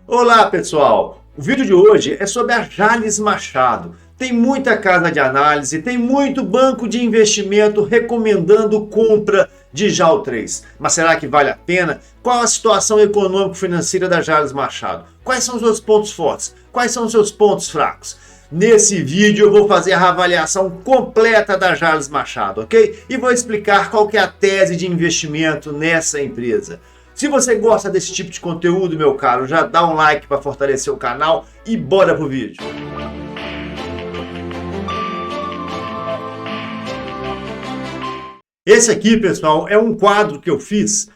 Olá pessoal, o vídeo de hoje é sobre a Jales Machado. Tem muita casa de análise, tem muito banco de investimento recomendando compra de JAL3. Mas será que vale a pena? Qual a situação econômico-financeira da Jales Machado? Quais são os seus pontos fortes? Quais são os seus pontos fracos? Nesse vídeo eu vou fazer a avaliação completa da Jales Machado, ok? E vou explicar qual que é a tese de investimento nessa empresa. Se você gosta desse tipo de conteúdo, meu caro, já dá um like para fortalecer o canal e bora pro vídeo. Esse aqui, pessoal, é um quadro que eu fiz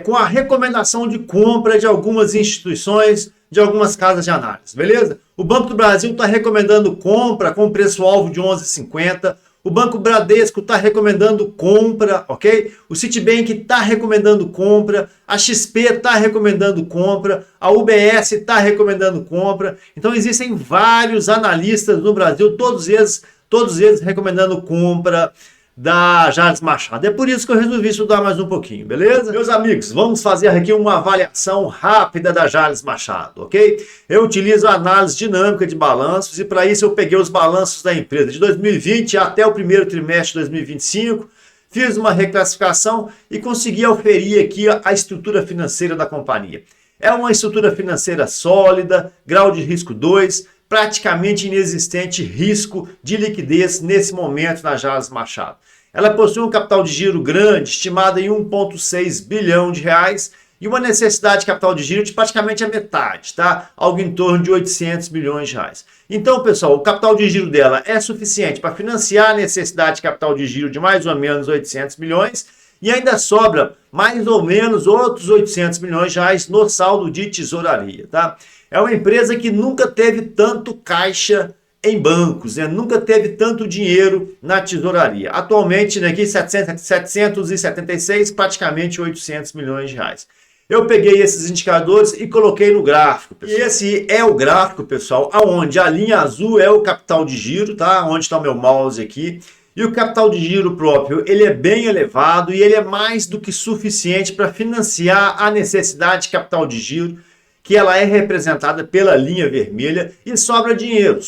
com a recomendação de compra de algumas instituições, de algumas casas de análise, beleza? O Banco do Brasil está recomendando compra com preço-alvo de 11,50. O Banco Bradesco está recomendando compra, ok? O Citibank está recomendando compra, a XP está recomendando compra, a UBS está recomendando compra. Então existem vários analistas no Brasil, todos eles recomendando compra da Jales Machado. É por isso que eu resolvi estudar mais um pouquinho, beleza? Meus amigos, vamos fazer aqui uma avaliação rápida da Jales Machado, ok? Eu utilizo a análise dinâmica de balanços e para isso eu peguei os balanços da empresa de 2020 até o primeiro trimestre de 2025, fiz uma reclassificação e consegui aferir aqui a estrutura financeira da companhia. É uma estrutura financeira sólida, grau de risco 2, praticamente inexistente risco de liquidez nesse momento na Jales Machado. Ela possui um capital de giro grande, estimado em 1,6 bilhão de reais, e uma necessidade de capital de giro de praticamente a metade, tá? Algo em torno de 800 milhões de reais. Então, pessoal, o capital de giro dela é suficiente para financiar a necessidade de capital de giro de mais ou menos 800 milhões, e ainda sobra mais ou menos outros 800 milhões de reais no saldo de tesouraria, tá? É uma empresa que nunca teve tanto caixa em bancos, né? Nunca teve tanto dinheiro na tesouraria. Atualmente, né, aqui 776, praticamente 800 milhões de reais. Eu peguei esses indicadores e coloquei no gráfico, pessoal. E esse é o gráfico, pessoal, onde a linha azul é o capital de giro, tá? Onde está o meu mouse aqui. E o capital de giro próprio, ele é bem elevado e ele é mais do que suficiente para financiar a necessidade de capital de giro, que ela é representada pela linha vermelha, e sobra dinheiro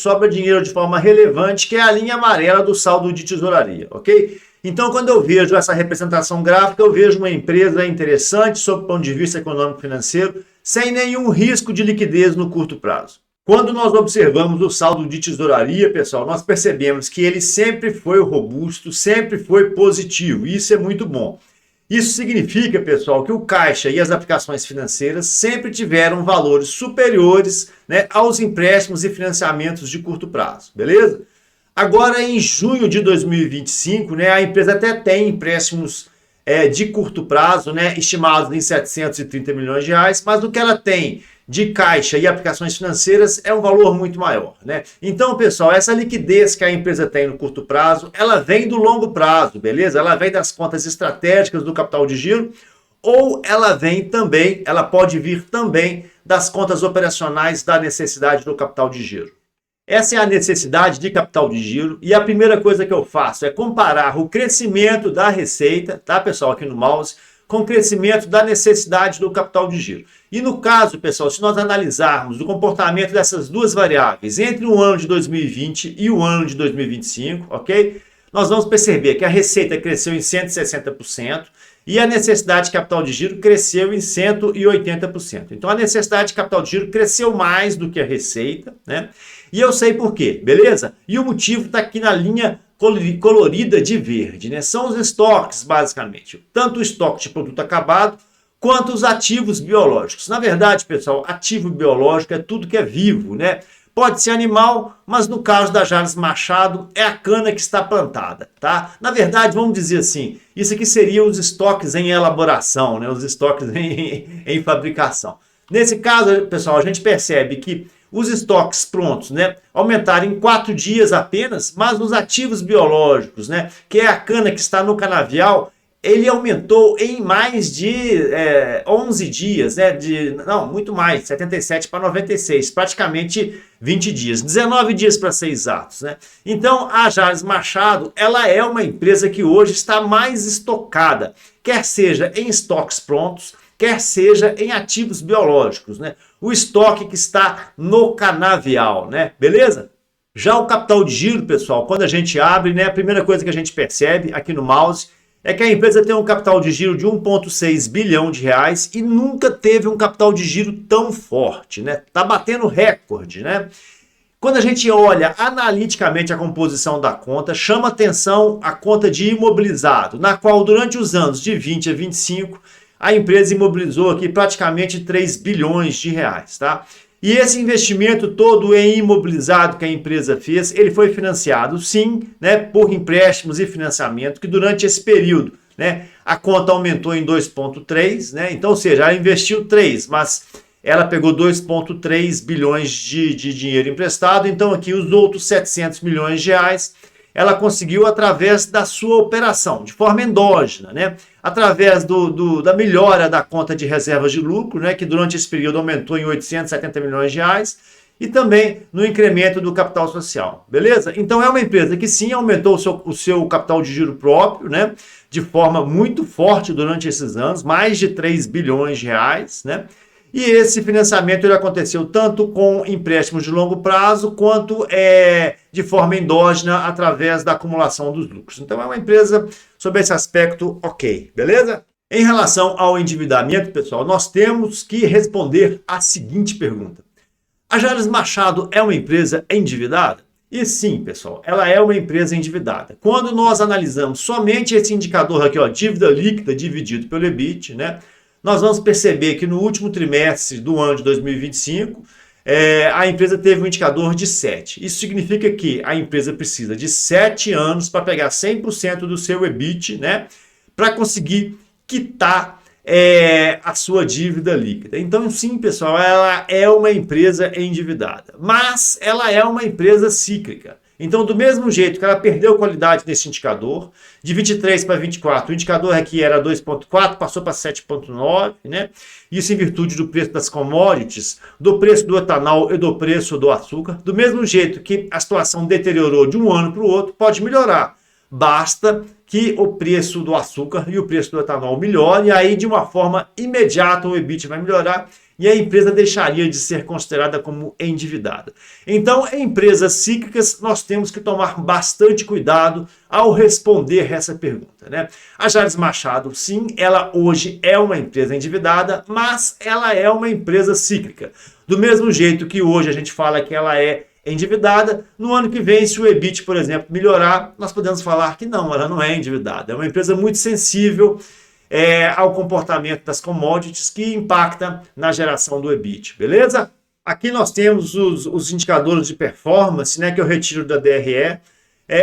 de forma relevante, que é a linha amarela do saldo de tesouraria, ok? Então, quando eu vejo essa representação gráfica, eu vejo uma empresa interessante sob o ponto de vista econômico-financeiro, sem nenhum risco de liquidez no curto prazo. Quando nós observamos o saldo de tesouraria, pessoal, nós percebemos que ele sempre foi robusto, sempre foi positivo, e isso é muito bom. Isso significa, pessoal, que o caixa e as aplicações financeiras sempre tiveram valores superiores, né, aos empréstimos e financiamentos de curto prazo, beleza? Agora, em junho de 2025, né, a empresa até tem empréstimos de curto prazo, né, estimados em 730 milhões de reais, mas o que ela tem de caixa e aplicações financeiras é um valor muito maior, né? Então, pessoal, essa liquidez que a empresa tem no curto prazo, ela vem do longo prazo, beleza? Ela vem das contas estratégicas do capital de giro, ou ela vem também, ela pode vir também das contas operacionais da necessidade do capital de giro. Essa é a necessidade de capital de giro e a primeira coisa que eu faço é comparar o crescimento da receita, tá, pessoal, aqui no mouse, com o crescimento da necessidade do capital de giro. E no caso, pessoal, se nós analisarmos o comportamento dessas duas variáveis entre o ano de 2020 e o ano de 2025, ok? Nós vamos perceber que a receita cresceu em 160% e a necessidade de capital de giro cresceu em 180%. Então a necessidade de capital de giro cresceu mais do que a receita, né? E eu sei por quê, beleza? E o motivo está aqui na linha colorida de verde, né? São os estoques, basicamente. Tanto o estoque de produto acabado, quanto os ativos biológicos. Na verdade, pessoal, ativo biológico é tudo que é vivo, né? Pode ser animal, mas no caso da Jales Machado, é a cana que está plantada, tá? Na verdade, vamos dizer assim, isso aqui seria os estoques em elaboração, né? Os estoques em fabricação. Nesse caso, pessoal, a gente percebe que os estoques prontos, né, aumentaram em 4 dias apenas, mas os ativos biológicos, né, que é a cana que está no canavial, ele aumentou em mais de 11 dias, né, não, muito mais, 77 para 96, praticamente 20 dias, 19 dias para ser exatos, né? Então, a Jales Machado, ela é uma empresa que hoje está mais estocada, quer seja em estoques prontos, quer seja em ativos biológicos, né? O estoque que está no canavial, né? Beleza? Já o capital de giro, pessoal, quando a gente abre, né, a primeira coisa que a gente percebe aqui no mouse é que a empresa tem um capital de giro de 1,6 bilhão de reais e nunca teve um capital de giro tão forte, né? Tá batendo recorde, né? Quando a gente olha analiticamente a composição da conta, chama atenção a conta de imobilizado, na qual durante os anos de 20 a 25, a empresa imobilizou aqui praticamente 3 bilhões de reais, tá? E esse investimento todo em imobilizado que a empresa fez, ele foi financiado sim, né, por empréstimos e financiamento, que durante esse período, né, a conta aumentou em 2,3, né? Então, ou seja, ela investiu 3, mas ela pegou 2,3 bilhões de dinheiro emprestado, então aqui os outros 700 milhões de reais ela conseguiu através da sua operação, de forma endógena, né? Através da melhora da conta de reservas de lucro, né? Que durante esse período aumentou em 870 milhões de reais, e também no incremento do capital social, beleza? Então é uma empresa que sim aumentou o seu capital de giro próprio, né? De forma muito forte durante esses anos, mais de 3 bilhões de reais, né? E esse financiamento ele aconteceu tanto com empréstimos de longo prazo, quanto de forma endógena através da acumulação dos lucros. Então é uma empresa, sob esse aspecto, ok, beleza? Em relação ao endividamento, pessoal, nós temos que responder a seguinte pergunta. A Jalles Machado é uma empresa endividada? E sim, pessoal, ela é uma empresa endividada. Quando nós analisamos somente esse indicador aqui, ó, dívida líquida dividido pelo EBIT, né? Nós vamos perceber que no último trimestre do ano de 2025, a empresa teve um indicador de 7. Isso significa que a empresa precisa de 7 anos para pegar 100% do seu EBIT, né, para conseguir quitar a sua dívida líquida. Então, sim, pessoal, ela é uma empresa endividada, mas ela é uma empresa cíclica. Então, do mesmo jeito que ela perdeu qualidade nesse indicador, de 23 para 24, o indicador aqui era 2,4, passou para 7,9, né? Isso em virtude do preço das commodities, do preço do etanol e do preço do açúcar. Do mesmo jeito que a situação deteriorou de um ano para o outro, pode melhorar. Basta que o preço do açúcar e o preço do etanol melhorem, e aí de uma forma imediata o EBIT vai melhorar, e a empresa deixaria de ser considerada como endividada. Então, em empresas cíclicas, nós temos que tomar bastante cuidado ao responder essa pergunta, né? A Jalles Machado, sim, ela hoje é uma empresa endividada, mas ela é uma empresa cíclica. Do mesmo jeito que hoje a gente fala que ela é endividada, no ano que vem, se o EBIT, por exemplo, melhorar, nós podemos falar que não, ela não é endividada. É uma empresa muito sensível ao comportamento das commodities, que impacta na geração do EBIT, beleza? Aqui nós temos os indicadores de performance, né, que eu retiro da DRE.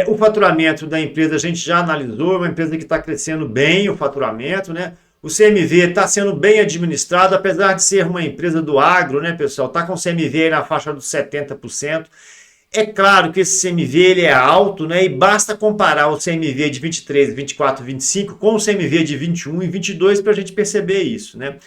O faturamento da empresa a gente já analisou, é uma empresa que está crescendo bem o faturamento, né? O CMV está sendo bem administrado, apesar de ser uma empresa do agro, né, pessoal? Está com o CMV aí na faixa dos 70%. É claro que esse CMV ele é alto, né? E basta comparar o CMV de 23, 24, 25 com o CMV de 21 e 22 para a gente perceber isso, né?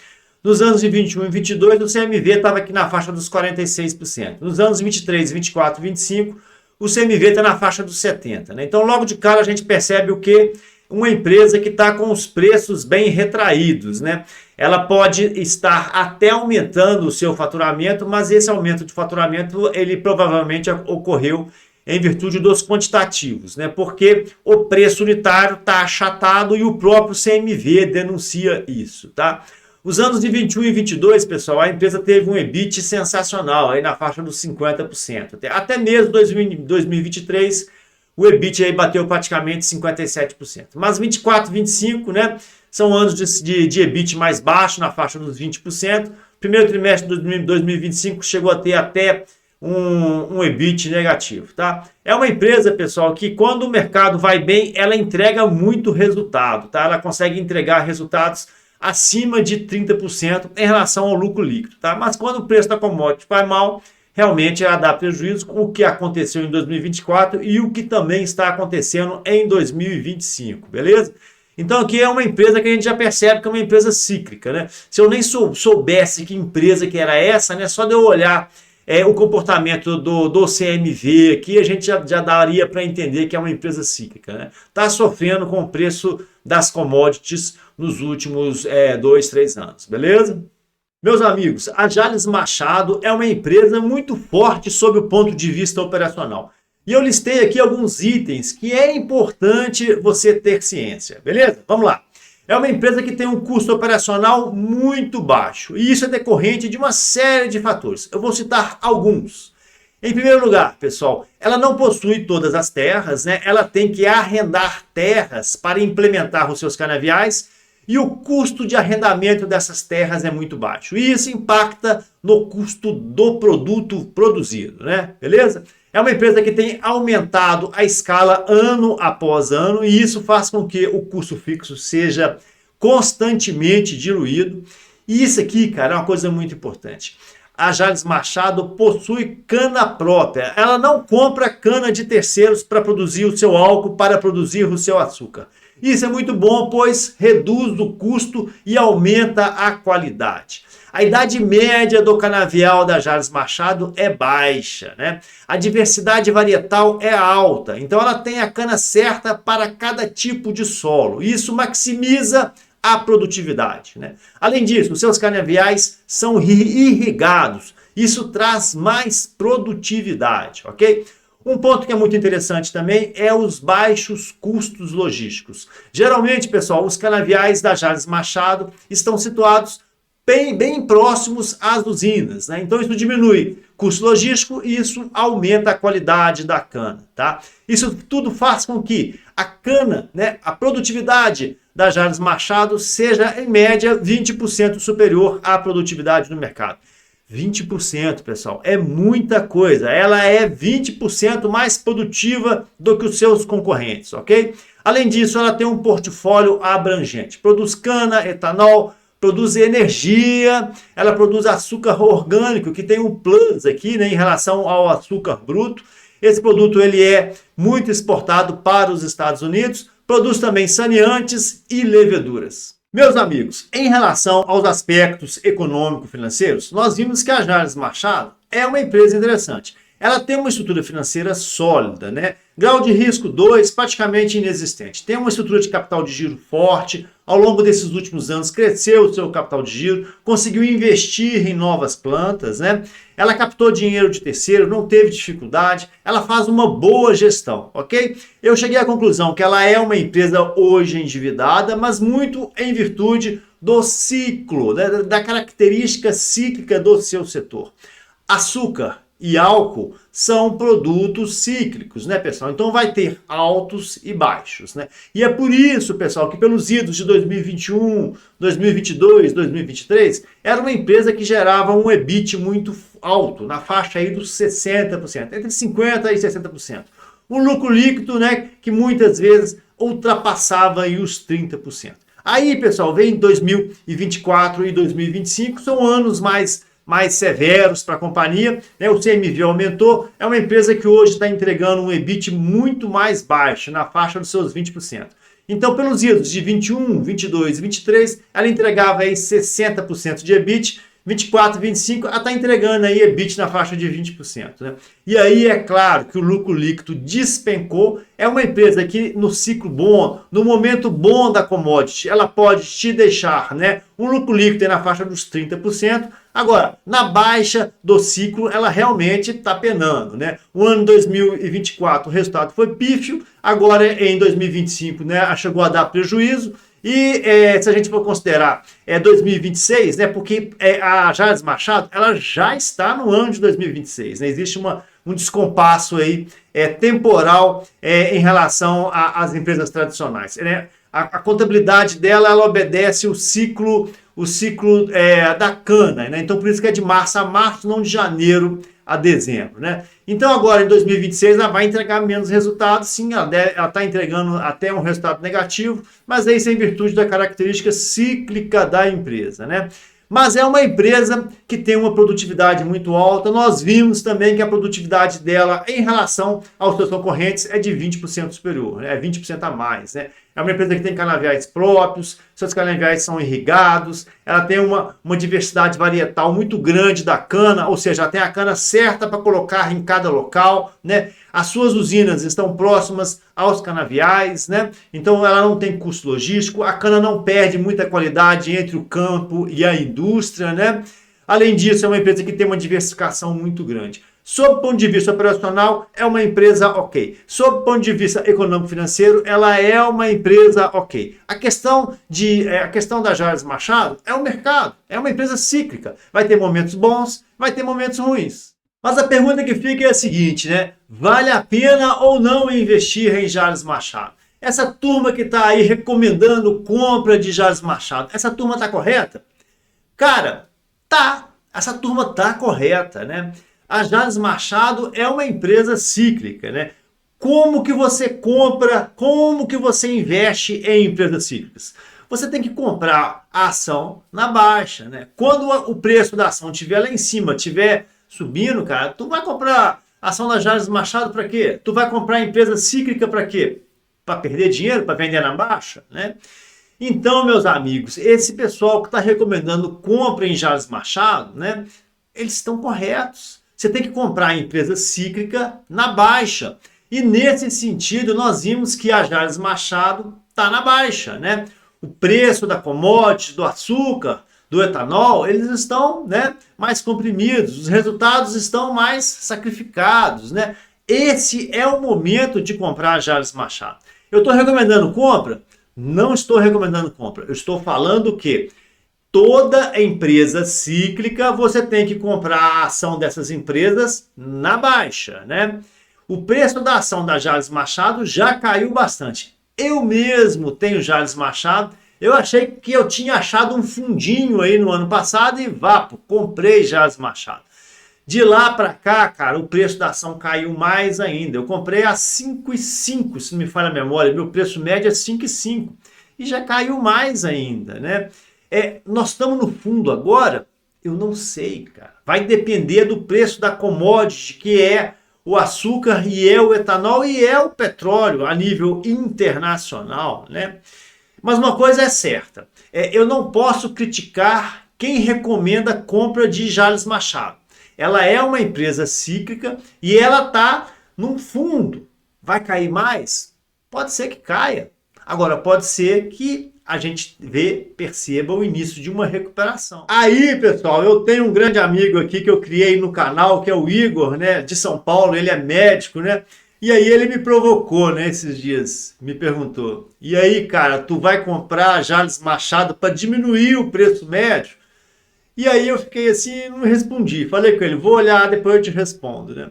Nos anos de 21 e 22, o CMV estava aqui na faixa dos 46%. Nos anos 23, 24 e 25, o CMV está na faixa dos 70%, né? Então, logo de cara, a gente percebe o quê? Uma empresa que está com os preços bem retraídos, né? Ela pode estar até aumentando o seu faturamento, mas esse aumento de faturamento, ele provavelmente ocorreu em virtude dos quantitativos, né? Porque o preço unitário está achatado e o próprio CMV denuncia isso, tá? Os anos de 21 e 22, pessoal, a empresa teve um EBIT sensacional, aí na faixa dos 50%. Até mesmo 2023, o EBIT aí bateu praticamente 57%. Mas 24, 25, né, são anos de EBIT mais baixo, na faixa dos 20%. Primeiro trimestre de 2025 chegou a ter até um EBIT negativo, tá? É uma empresa, pessoal, que quando o mercado vai bem, ela entrega muito resultado, tá? Ela consegue entregar resultados acima de 30% em relação ao lucro líquido, tá? Mas quando o preço da commodity vai mal, realmente ela dá prejuízo, o que aconteceu em 2024 e o que também está acontecendo em 2025, beleza? Então aqui é uma empresa que a gente já percebe que é uma empresa cíclica, né? Se eu nem soubesse que empresa que era essa, né? Só de eu olhar o comportamento do CMV aqui, a gente já daria para entender que é uma empresa cíclica, né? Está sofrendo com o preço das commodities nos últimos 2, 3 anos, beleza? Meus amigos, a Jalles Machado é uma empresa muito forte sob o ponto de vista operacional. E eu listei aqui alguns itens que é importante você ter ciência, beleza? Vamos lá. É uma empresa que tem um custo operacional muito baixo. E isso é decorrente de uma série de fatores. Eu vou citar alguns. Em primeiro lugar, pessoal, ela não possui todas as terras, né? Ela tem que arrendar terras para implementar os seus canaviais e o custo de arrendamento dessas terras é muito baixo. E isso impacta no custo do produto produzido, né? Beleza? É uma empresa que tem aumentado a escala ano após ano e isso faz com que o custo fixo seja constantemente diluído. E isso aqui, cara, é uma coisa muito importante. A Jalles Machado possui cana própria. Ela não compra cana de terceiros para produzir o seu álcool, para produzir o seu açúcar. Isso é muito bom, pois reduz o custo e aumenta a qualidade. A idade média do canavial da Jalles Machado é baixa, né? A diversidade varietal é alta, então ela tem a cana certa para cada tipo de solo. Isso maximiza a produtividade, né? Além disso, os seus canaviais são irrigados. Isso traz mais produtividade, ok? Um ponto que é muito interessante também é os baixos custos logísticos. Geralmente, pessoal, os canaviais da Jalles Machado estão situados bem próximos às usinas, né? Então isso diminui custo logístico e isso aumenta a qualidade da cana, tá? Isso tudo faz com que a cana, né, a produtividade da Jalles Machado seja, em média, 20% superior à produtividade do mercado. 20%, pessoal, é muita coisa. Ela é 20% mais produtiva do que os seus concorrentes, ok? Além disso, ela tem um portfólio abrangente. Produz cana, etanol, produz energia, ela produz açúcar orgânico, que tem um plus aqui, né, em relação ao açúcar bruto. Esse produto ele é muito exportado para os Estados Unidos, produz também saneantes e leveduras. Meus amigos, em relação aos aspectos econômico-financeiros, nós vimos que a Jalles Machado é uma empresa interessante. Ela tem uma estrutura financeira sólida, né? Grau de risco 2, praticamente inexistente. Tem uma estrutura de capital de giro forte. Ao longo desses últimos anos, cresceu o seu capital de giro, conseguiu investir em novas plantas, né? Ela captou dinheiro de terceiro, não teve dificuldade, ela faz uma boa gestão, ok? Eu cheguei à conclusão que ela é uma empresa hoje endividada, mas muito em virtude do ciclo, né? Da característica cíclica do seu setor. Açúcar e álcool são produtos cíclicos, né, pessoal? Então vai ter altos e baixos, né? E é por isso, pessoal, que pelos idos de 2021, 2022, 2023, era uma empresa que gerava um EBIT muito alto, na faixa aí dos 60%, entre 50% e 60%. Um lucro líquido, né, que muitas vezes ultrapassava aí os 30%. Aí, pessoal, vem 2024 e 2025, são anos mais severos para a companhia, né? O CMV aumentou, é uma empresa que hoje está entregando um EBIT muito mais baixo, na faixa dos seus 20%. Então, pelos idos de 21, 22 e 23, ela entregava aí 60% de EBIT, 24, 25, ela está entregando aí EBIT na faixa de 20%. Né? E aí é claro que o lucro líquido despencou, é uma empresa que no ciclo bom, no momento bom da commodity, ela pode te deixar, né, um lucro líquido na faixa dos 30%, agora, na baixa do ciclo, ela realmente está penando. Né? O ano 2024 o resultado foi pífio, agora em 2025 né, chegou a dar prejuízo, e se a gente for considerar 2026, né, porque a Jalles Machado ela já está no ano de 2026. Né? Existe um descompasso aí, temporal em relação às empresas tradicionais. Né? A contabilidade dela ela obedece o ciclo da cana. Né? Então, por isso que é de março a março, não de janeiro a dezembro. Né? Então, agora em 2026, ela vai entregar menos resultados. Sim, ela está entregando até um resultado negativo, mas isso é em virtude da característica cíclica da empresa. Né? Mas é uma empresa que tem uma produtividade muito alta. Nós vimos também que a produtividade dela em relação aos seus concorrentes é de 20% superior, né? 20% a mais. Né? É uma empresa que tem canaviais próprios, seus canaviais são irrigados, ela tem uma diversidade varietal muito grande da cana, ou seja, ela tem a cana certa para colocar em cada local, né? As suas usinas estão próximas aos canaviais, né? Então ela não tem custo logístico, a cana não perde muita qualidade entre o campo e a indústria, né? Além disso, é uma empresa que tem uma diversificação muito grande. Sob o ponto de vista operacional, é uma empresa ok. Sob o ponto de vista econômico-financeiro, ela é uma empresa ok. A questão da Jalles Machado é o mercado, é uma empresa cíclica. Vai ter momentos bons, vai ter momentos ruins. Mas a pergunta que fica é a seguinte, né? Vale a pena ou não investir em Jalles Machado? Essa turma que está aí recomendando compra de Jalles Machado, essa turma está correta? Cara, tá. Essa turma tá correta, né? A Jalles Machado é uma empresa cíclica, né? Como que você compra, como que você investe em empresas cíclicas? Você tem que comprar a ação na baixa, né? Quando o preço da ação estiver lá em cima, estiver subindo, cara, tu vai comprar ação da Jalles Machado para quê? Tu vai comprar empresa cíclica para quê? Para perder dinheiro, para vender na baixa, né? Então, meus amigos, esse pessoal que está recomendando compra em Jalles Machado, né? Eles estão corretos. Você tem que comprar a empresa cíclica na baixa. E nesse sentido, nós vimos que a Jalles Machado está na baixa, né? O preço da commodity, do açúcar, do etanol, eles estão, né, mais comprimidos, os resultados estão mais sacrificados, né? Esse é o momento de comprar a Jalles Machado. Eu estou recomendando compra? Não estou recomendando compra. Eu estou falando que toda empresa cíclica você tem que comprar a ação dessas empresas na baixa, né? O preço da ação da Jalles Machado já caiu bastante. Eu mesmo tenho Jalles Machado. Eu achei que eu tinha achado um fundinho aí no ano passado e vapo, comprei Jalles Machado. De lá para cá, cara, o preço da ação caiu mais ainda. Eu comprei a 5,5, se não me falha a memória. Meu preço médio é 5,5 e já caiu mais ainda, né? Nós estamos no fundo agora? Eu não sei, cara. Vai depender do preço da commodity, que é o açúcar e é o etanol e é o petróleo a nível internacional, né? Mas uma coisa é certa, eu não posso criticar quem recomenda a compra de Jalles Machado. Ela é uma empresa cíclica e ela está num fundo. Vai cair mais? Pode ser que caia. Agora, pode ser que a gente perceba o início de uma recuperação. Aí, pessoal, eu tenho um grande amigo aqui que eu criei no canal, que é o Igor, né, de São Paulo. Ele é médico, né? E aí ele me provocou, né, esses dias, me perguntou, e aí, cara, tu vai comprar Jalles Machado para diminuir o preço médio? E aí eu fiquei assim, não respondi, falei com ele, vou olhar, depois eu te respondo, né?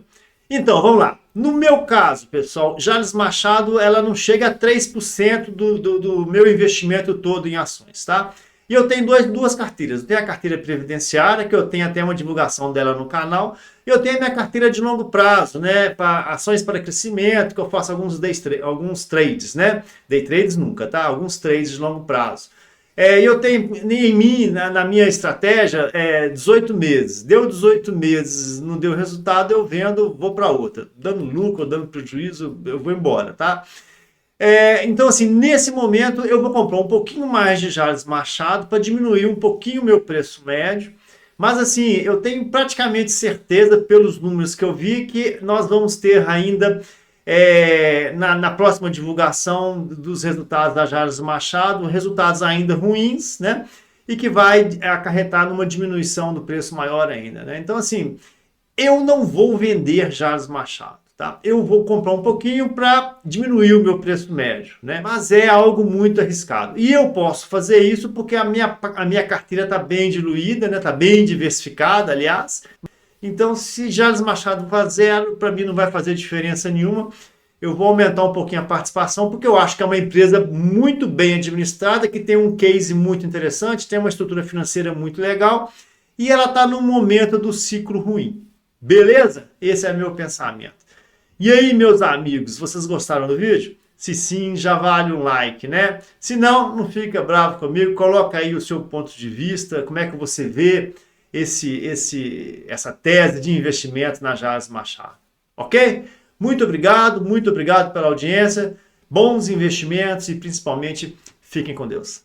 Então, vamos lá. No meu caso, pessoal, Jalles Machado, ela não chega a 3% do meu investimento todo em ações, tá? E eu tenho duas carteiras. Eu tenho a carteira previdenciária, que eu tenho até uma divulgação dela no canal. E eu tenho a minha carteira de longo prazo, né? Para ações para crescimento, que eu faço alguns trades, né? Day trades nunca, tá? Alguns trades de longo prazo. Eu tenho em mim, na minha estratégia, 18 meses. Deu 18 meses, não deu resultado, eu vendo, vou para outra. Dando lucro, dando prejuízo, eu vou embora, tá? Então, assim, nesse momento eu vou comprar um pouquinho mais de Jalles Machado para diminuir um pouquinho o meu preço médio. Mas, assim, eu tenho praticamente certeza, pelos números que eu vi, que nós vamos ter ainda, na próxima divulgação dos resultados da Jalles Machado, resultados ainda ruins, né? E que vai acarretar numa diminuição do preço maior ainda, né? Então, assim, eu não vou vender Jalles Machado. Tá? Eu vou comprar um pouquinho para diminuir o meu preço médio, né? Mas é algo muito arriscado. E eu posso fazer isso porque a minha carteira está bem diluída, né? Está bem diversificada, aliás. Então, se Jalles Machado for zero, para mim não vai fazer diferença nenhuma. Eu vou aumentar um pouquinho a participação porque eu acho que é uma empresa muito bem administrada, que tem um case muito interessante, tem uma estrutura financeira muito legal e ela está num momento do ciclo ruim. Beleza? Esse é meu pensamento. E aí, meus amigos, vocês gostaram do vídeo? Se sim, já vale um like, né? Se não, não fica bravo comigo, coloca aí o seu ponto de vista, como é que você vê essa tese de investimento na Jalles Machado, ok? Muito obrigado pela audiência. bons investimentos e principalmente fiquem com Deus.